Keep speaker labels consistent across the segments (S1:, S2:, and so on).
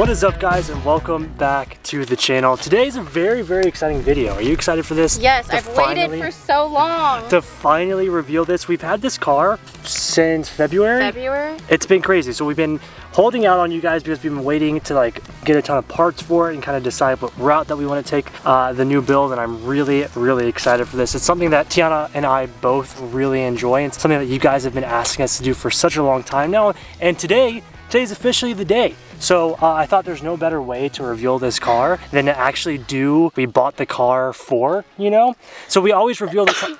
S1: What is up, guys, and welcome back to the channel. Today is a very exciting video. Are you excited for this?
S2: Yes, I've waited for so long
S1: to finally reveal this. We've had this car since February. It's been crazy. So we've been holding out on you guys because we've been waiting to like get a ton of parts for it and kind of decide what route that we want to take the new build, and I'm really excited for this. It's something that Tiana and I both really enjoy, and it's something that you guys have been asking us to do for such a long time now, and today's officially the day. So I thought there's no better way to reveal this car than to actually do we bought the car for, you know? So we always reveal the car.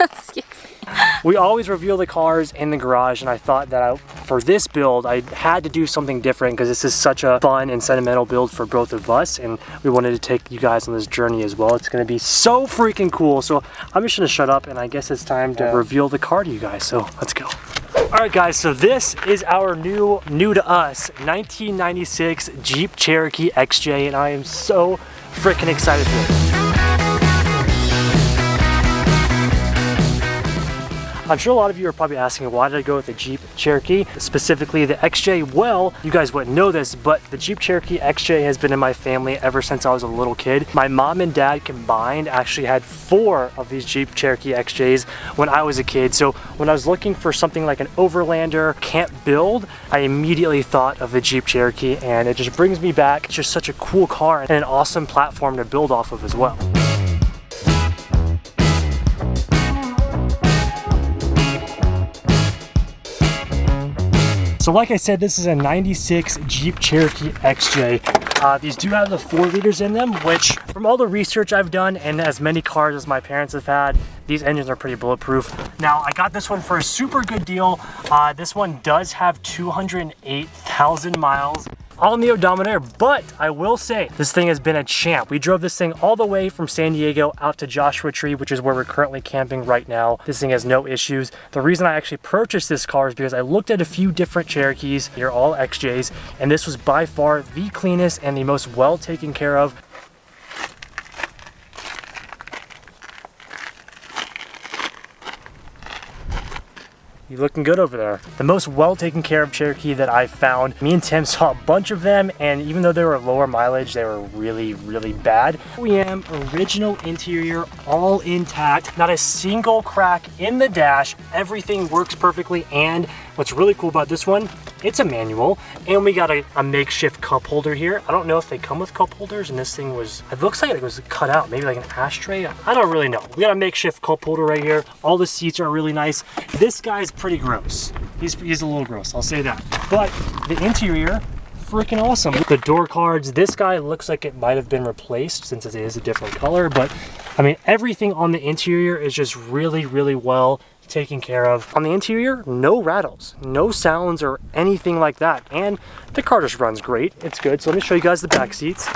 S2: Excuse me.
S1: We always reveal the cars in the garage, and I thought that for this build I had to do something different because this is such a fun and sentimental build for both of us, and we wanted to take you guys on this journey as well. It's going to be so freaking cool. So I'm just going to shut up, and I guess it's time to reveal the car to you guys. So let's go. Alright guys, so this is our new to us 1996 Jeep Cherokee XJ, and I am so freaking excited for this. I'm sure a lot of you are probably asking, why did I go with the Jeep Cherokee, specifically the XJ? Well, you guys wouldn't know this, but the Jeep Cherokee XJ has been in my family ever since I was a little kid. My mom and dad combined actually had 4 of these Jeep Cherokee XJs when I was a kid. So when I was looking for something like an Overlander camp build, I immediately thought of the Jeep Cherokee, and it just brings me back. It's just such a cool car and an awesome platform to build off of as well. So like I said, this is a 96 Jeep Cherokee XJ. These do have the 4 liters in them, which from all the research I've done and as many cars as my parents have had, these engines are pretty bulletproof. Now, I got this one for a super good deal. This one does have 208,000 miles on the odometer, but I will say this thing has been a champ. We drove this thing all the way from San Diego out to Joshua Tree, which is where we're currently camping right now. This thing has no issues. The reason I actually purchased this car is because I looked at a few different Cherokees. They're all XJs, and this was by far the cleanest and the most well taken care of. You looking good over there. The most well taken care of Cherokee that I've found. Me and Tim saw a bunch of them, and even though they were lower mileage, they were really bad. OEM original interior, all intact, not a single crack in the dash. Everything works perfectly, and what's really cool about this one, it's a manual, and we got a makeshift cup holder here. I don't know if they come with cup holders, and this thing was, it looks like it was cut out, maybe like an ashtray. I don't really know. We got a makeshift cup holder right here. All the seats are really nice. This guy's pretty gross. He's a little gross, I'll say that. But the interior, freaking awesome. The door cards, this guy looks like it might have been replaced since it is a different color, but I mean, everything on the interior is just really well taken care of. On the interior, no rattles, no sounds or anything like that, and the car just runs great. It's good. So let me show you guys the back seats.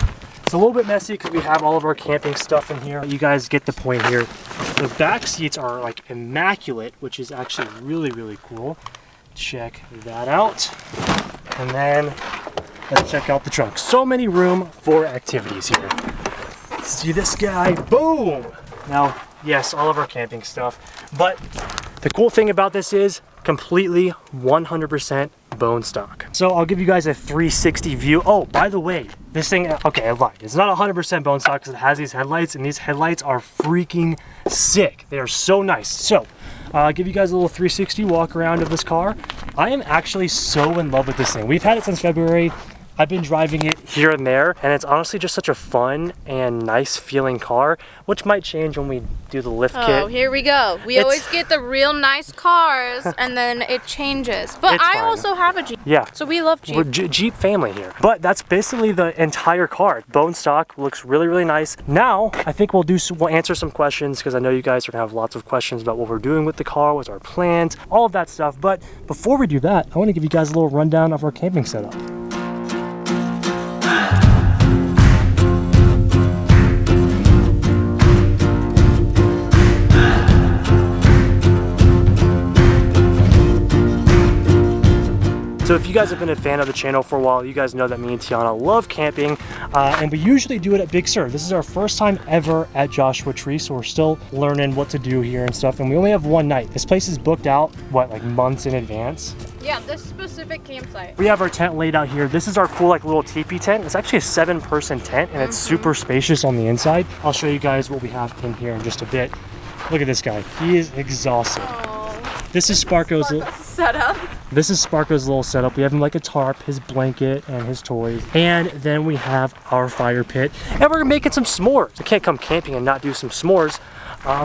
S1: It's a little bit messy because we have all of our camping stuff in here. You guys get the point here. The back seats are like immaculate, which is actually really cool. Check that out. And then let's check out the trunk. So many room for activities here. See this guy? Boom! Now, yes, all of our camping stuff, but the cool thing about this is completely 100% bone stock. So I'll give you guys a 360 view. Oh, by the way, this thing, okay, I lied. It's not 100% bone stock because it has these headlights, and these headlights are freaking sick. They are so nice. So I'll give you guys a little 360 walk around of this car. I am actually so in love with this thing. We've had it since February. I've been driving it here and there, and it's honestly just such a fun and nice feeling car, which might change when we do the lift kit.
S2: Oh, here we go. We always get the real nice cars, and then it changes. But I also have a Jeep.
S1: Yeah.
S2: So we love Jeep.
S1: We're Jeep family here. But that's basically the entire car. Bone stock, looks really nice. Now, I think we'll answer some questions, because I know you guys are gonna have lots of questions about what we're doing with the car, what's our plans, all of that stuff. But before we do that, I want to give you guys a little rundown of our camping setup. So if you guys have been a fan of the channel for a while, you guys know that me and Tiana love camping, and we usually do it at Big Sur. This is our first time ever at Joshua Tree, so we're still learning what to do here and stuff, and we only have one night. This place is booked out, what, like months in advance?
S2: Yeah, this specific campsite.
S1: We have our tent laid out here. This is our cool like little teepee tent. It's actually a 7-person tent, and it's super spacious on the inside. I'll show you guys what we have in here in just a bit. Look at this guy. He is exhausted. This is Sparko's
S2: setup.
S1: This is Sparko's little setup. We have him like a tarp, his blanket, and his toys. And then we have our fire pit. And we're making some s'mores. We can't come camping and not do some s'mores.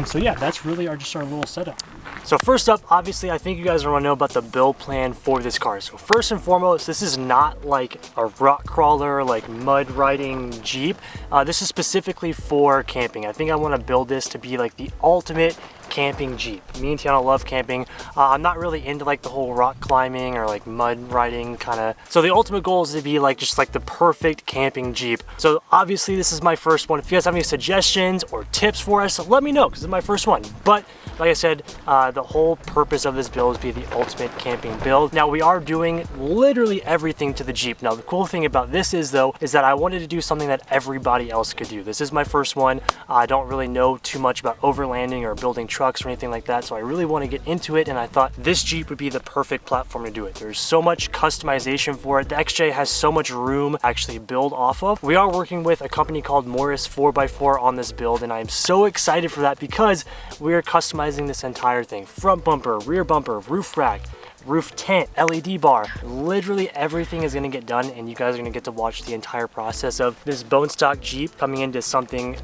S1: So yeah, that's really our little setup. So first up, obviously, I think you guys want to know about the build plan for this car. So first and foremost, this is not like a rock crawler, like mud riding Jeep. This is specifically for camping. I think I want to build this to be like the ultimate camping Jeep. Me and Tiana love camping. I'm not really into like the whole rock climbing or like mud riding kind of. So the ultimate goal is to be like just like the perfect camping Jeep. So obviously this is my first one. If you guys have any suggestions or tips for us, let me know because it's my first one. But like I said, the whole purpose of this build is to be the ultimate camping build. Now we are doing literally everything to the Jeep. Now the cool thing about this is though, is that I wanted to do something that everybody else could do. This is my first one. I don't really know too much about overlanding or building trucks or anything like that, so I really want to get into it, and I thought this Jeep would be the perfect platform to do it. There's so much customization for it. The XJ has so much room to actually build off of. We are working with a company called Morris 4x4 on this build, and I am so excited for that because we are customizing this entire thing. Front bumper, rear bumper, roof rack, roof tent, LED bar, literally everything is going to get done, and you guys are going to get to watch the entire process of this bone stock Jeep coming into something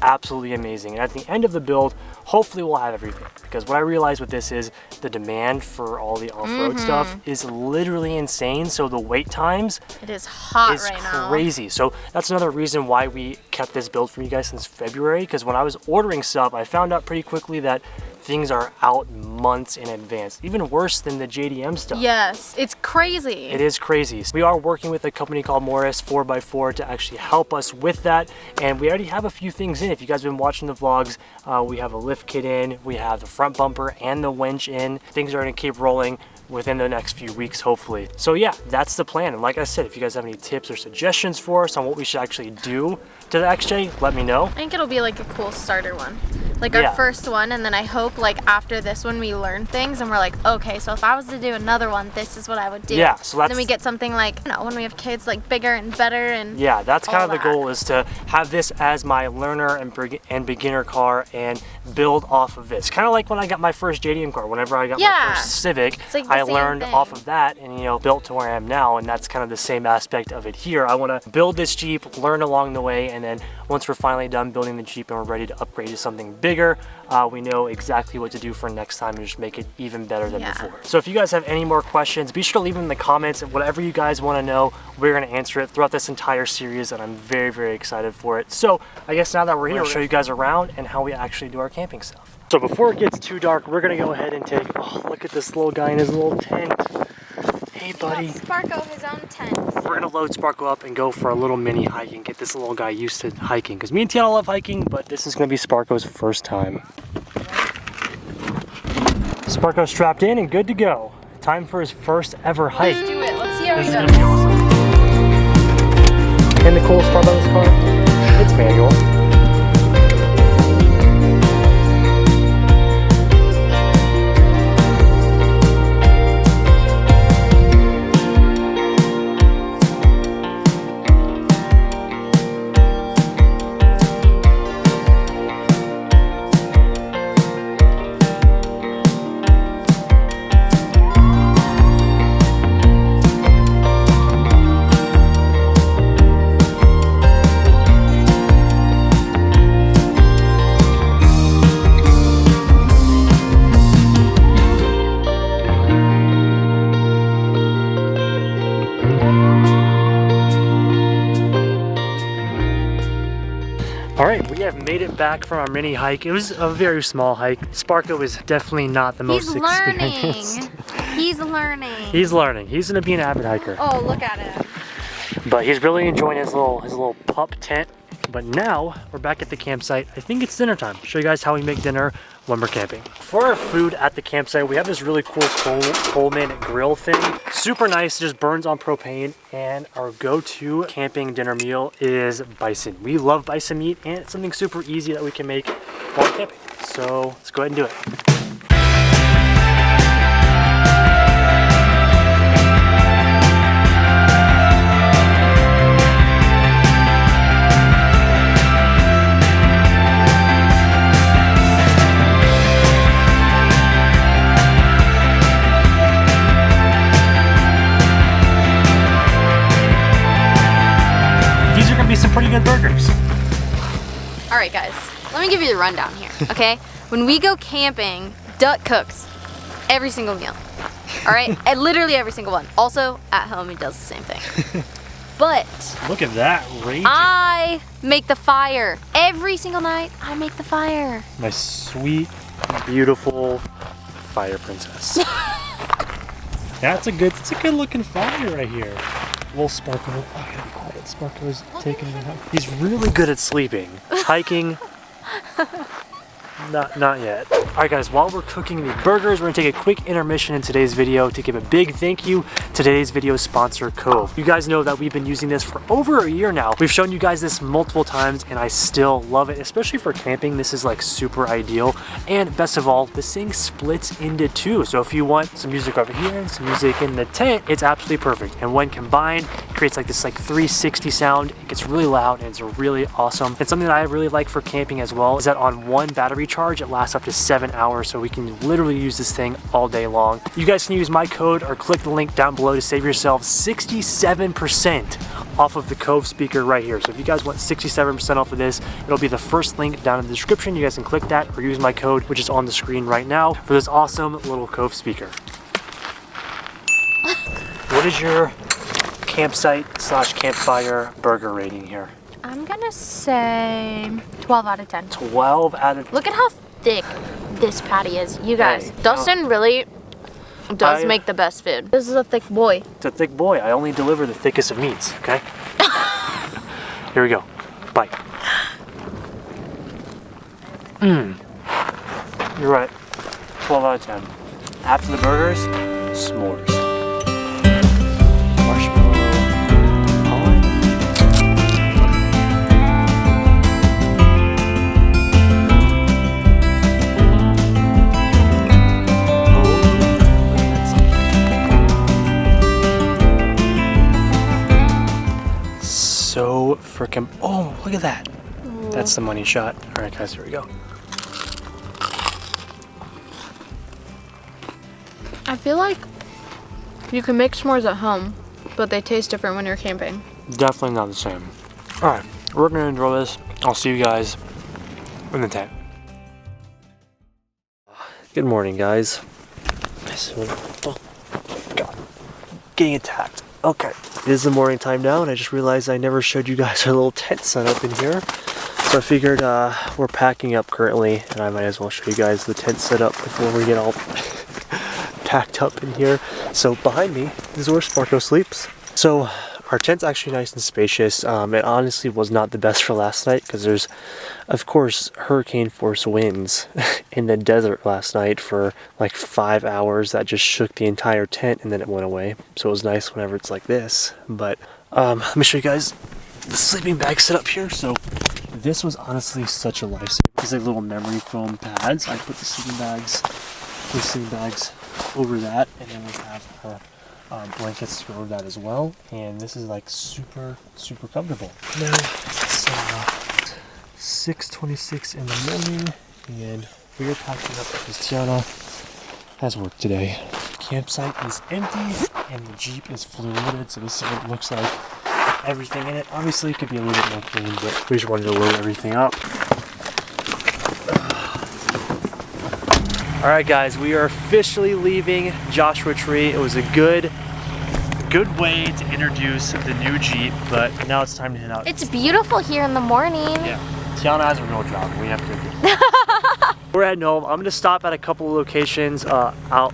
S1: absolutely amazing. And at the end of the build, hopefully we'll have everything, because what I realized with this is the demand for all the off-road stuff is literally insane. So the wait times,
S2: it is hot right now,
S1: crazy. So that's another reason why we kept this build for you guys since February, because when I was ordering stuff, I found out pretty quickly that things are out months in advance, even worse than the JDM stuff.
S2: Yes, it's crazy.
S1: It is crazy. We are working with a company called Morris 4x4 to actually help us with that, and we already have a few things in. If you guys have been watching the vlogs, we have a lift kit in, we have the front bumper and the winch in. Things are going to keep rolling within the next few weeks, hopefully. So yeah, that's the plan. And like I said, if you guys have any tips or suggestions for us on what we should actually do to the XJ, let me know.
S2: I think it'll be like a cool starter one, like our first one, and then I hope like after this one we learn things and we're like, okay, so if I was to do another one, this is what I would do.
S1: Yeah, so that's,
S2: then we get something like, you know, when we have kids, like bigger and better. And
S1: yeah, that's kind of the goal, is to have this as my learner and beginner car and build off of this. Kind of like when I got my first JDM car. Whenever I got my first Civic,
S2: like
S1: I learned off of that and, you know, built to where I am now, and that's kind of the same aspect of it here. I want to build this Jeep, learn along the way, and then once we're finally done building the Jeep and we're ready to upgrade to something bigger, we know exactly what to do for next time and just make it even better than before. So if you guys have any more questions, be sure to leave them in the comments. Whatever you guys want to know, we're going to answer it throughout this entire series, and I'm very, very excited for it. So I guess now that we're here, I'll show you guys around and how we actually do our camping stuff. So before it gets too dark, we're going to go ahead and take, oh, look at this little guy in his little tent. Hey buddy.
S2: Sparko his own tent.
S1: We're gonna load Sparko up and go for a little mini hike and get this little guy used to hiking, because me and Tiana love hiking, but this is gonna be Sparko's first time. Sparko's strapped in and good to go. Time for his first ever hike.
S2: Let's do it. Let's see how
S1: This
S2: he
S1: is
S2: does.
S1: gonna be awesome. And the coolest part about this car, it's manual. Alright, we have made it back from our mini hike. It was a very small hike. Sparko is definitely not the most experienced.
S2: He's learning.
S1: He's learning. He's gonna be an avid hiker.
S2: Oh, look at him.
S1: But he's really enjoying his little pup tent. But now we're back at the campsite. I think it's dinner time. Show you guys how we make dinner when we're camping. For our food at the campsite, we have this really cool Coleman grill thing. Super nice, just burns on propane. And our go-to camping dinner meal is bison. We love bison meat, and it's something super easy that we can make while camping. So let's go ahead and do it. Some pretty good burgers.
S2: All right, guys, let me give you the rundown here, okay? When we go camping, Duck cooks every single meal, all right? And literally every single one. Also, at home, he does the same thing. But
S1: look at that raging.
S2: I make the fire. Every single night, I make the fire.
S1: My sweet, beautiful fire princess. It's a good looking fire right here. Little Sparkle. Oh, I gotta be quiet. Sparkle's taking me out. He's really good at sleeping. Hiking. Not yet. Alright guys, while we're cooking the burgers, we're gonna take a quick intermission in today's video to give a big thank you to today's video sponsor, Cove. You guys know that we've been using this for over a year now. We've shown you guys this multiple times and I still love it, especially for camping. This is like super ideal. And best of all, this thing splits into two. So if you want some music over here and some music in the tent, it's absolutely perfect. And when combined, it creates like this 360 sound. It gets really loud and it's really awesome. And something that I really like for camping as well is that on one battery charge, it lasts up to 7 hours, so we can literally use this thing all day long. You guys can use my code or click the link down below to save yourself 67% off of the Cove speaker right here. So if you guys want 67% off of this, it'll be the first link down in the description. You guys can click that or use my code, which is on the screen right now, for this awesome little Cove speaker. What is your campsite/campfire burger rating here?
S2: I'm gonna say 12 out of 10.
S1: 12 out of 10.
S2: Look at how thick this patty is. You guys, Dustin really does make the best food. This is a thick boy.
S1: It's a thick boy. I only deliver the thickest of meats, okay? Here we go. Bite. You're right. 12 out of 10. After the burgers, s'mores. Marshmallow. So freaking, oh, look at that. Ooh. That's the money shot. All right, guys, here we go.
S2: I feel like you can make s'mores at home, but they taste different when you're camping.
S1: Definitely not the same. All right, we're gonna enjoy this. I'll see you guys in the tent. Good morning, guys. Oh, God. Getting attacked. Okay, it is the morning time now, and I just realized I never showed you guys our little tent setup in here. So I figured we're packing up currently, and I might as well show you guys the tent setup before we get all packed up in here. So behind me is where Sparko sleeps. So our tent's actually nice and spacious. It honestly was not the best for last night because there's, of course, hurricane force winds in the desert last night for like 5 hours that just shook the entire tent and then it went away. So it was nice whenever it's like this. But let me show you guys the sleeping bag setup here. So this was honestly such a lifesaver. These like little memory foam pads. I put the sleeping bags over that, and then we have our blankets to go over that as well. And this is like super comfortable. Now it's 6:26 in the morning, and we are packing up because Tiana has work today. The campsite is empty, and the Jeep is fluid, so this is what it looks like. Everything in it. Obviously, it could be a little bit more clean, but we just wanted to load everything up. All right, guys, we are officially leaving Joshua Tree. It was a good way to introduce the new Jeep, but now it's time to head out.
S2: It's beautiful here in the morning.
S1: Yeah, Tiana has a real job. We have to. We're heading home. I'm gonna stop at a couple of locations out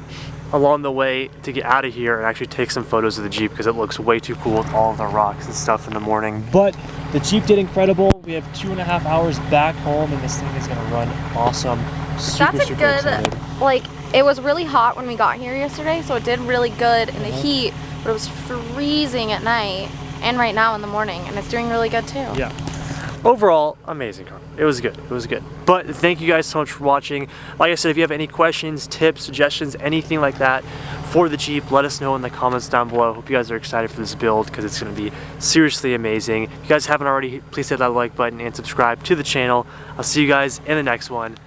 S1: along the way to get out of here and actually take some photos of the Jeep because it looks way too cool with all of the rocks and stuff in the morning. But the Jeep did incredible. We have 2.5 hours back home and this thing is gonna run awesome. Super excited.
S2: Like, it was really hot when we got here yesterday, so it did really good in the heat, but it was freezing at night and right now in the morning, and it's doing really good too.
S1: Yeah. Overall, amazing car. It was good. It was good. But thank you guys so much for watching. Like I said, if you have any questions, tips, suggestions, anything like that for the Jeep, let us know in the comments down below. Hope you guys are excited for this build because it's going to be seriously amazing. If you guys haven't already, please hit that like button and subscribe to the channel. I'll see you guys in the next one.